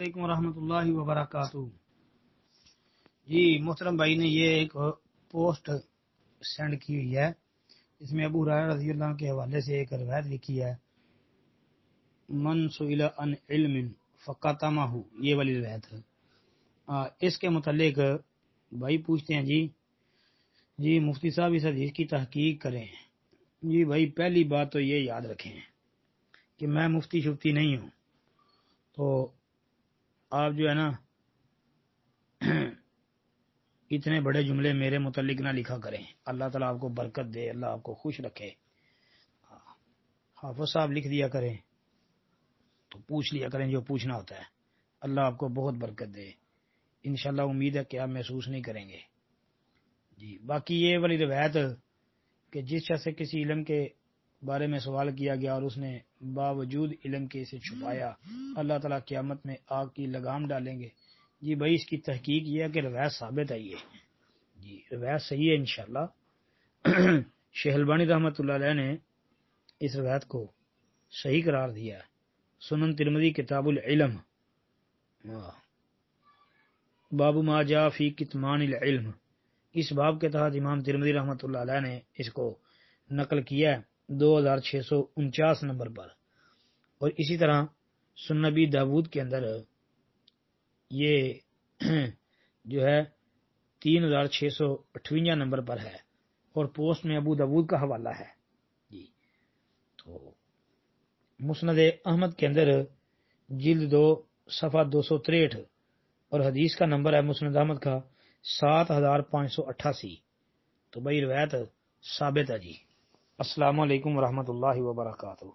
علیکم ورحمۃ اللہ وبرکاتہ۔ جی محترم بھائی نے یہ ایک پوسٹ سینڈ کی ہوئی ہے، اس میں ابو ہریرہ رضی اللہ عنہ کے حوالے سے ایک روایت لکھی ہے، من سئل عن علم فقتمہ، یہ والی روایت ہے۔ اس کے متعلق بھائی پوچھتے ہیں جی مفتی صاحب اس حدیث کی تحقیق کریں۔ جی بھائی پہلی بات تو یہ یاد رکھیں کہ میں مفتی شفتی نہیں ہوں، تو آپ جو ہے نا اتنے بڑے جملے میرے متعلق نہ لکھا کریں۔ اللہ تعالیٰ آپ کو برکت دے، اللہ آپ کو خوش رکھے۔ حافظ صاحب لکھ دیا کریں تو پوچھ لیا کریں جو پوچھنا ہوتا ہے، اللہ آپ کو بہت برکت دے۔ انشاءاللہ امید ہے کہ آپ محسوس نہیں کریں گے۔ جی باقی یہ والی روایت کہ جس شخص سے کسی علم کے بارے میں سوال کیا گیا اور اس نے باوجود علم کے اسے چھپایا، اللہ تعالیٰ قیامت میں آگ کی لگام ڈالیں گے۔ جی بھائی اس کی تحقیق یہ ہے کہ روایت ثابت ہے، یہ جی روایت صحیح ہے انشاءاللہ۔ شیخ البانی رحمۃ اللہ علیہ نے اس روایت کو صحیح قرار دیا ہے۔ سنن ترمذی کتاب العلم، باب ما جاء فی کتمان العلم، اس باب کے تحت امام ترمذی رحمۃ اللہ علیہ نے اس کو نقل کیا ہے 2649 نمبر پر، اور اسی طرح سنن نبی داود کے اندر یہ جو ہے 3658 نمبر پر ہے، اور پوسٹ میں ابو داود کا حوالہ ہے۔ جی تو مسند احمد کے اندر جلد 2 صفحہ 263 اور حدیث کا نمبر ہے مسند احمد کا 7588۔ تو بھائی روایت ثابت ہے جی۔ السلام علیکم ورحمۃ اللہ وبرکاتہ۔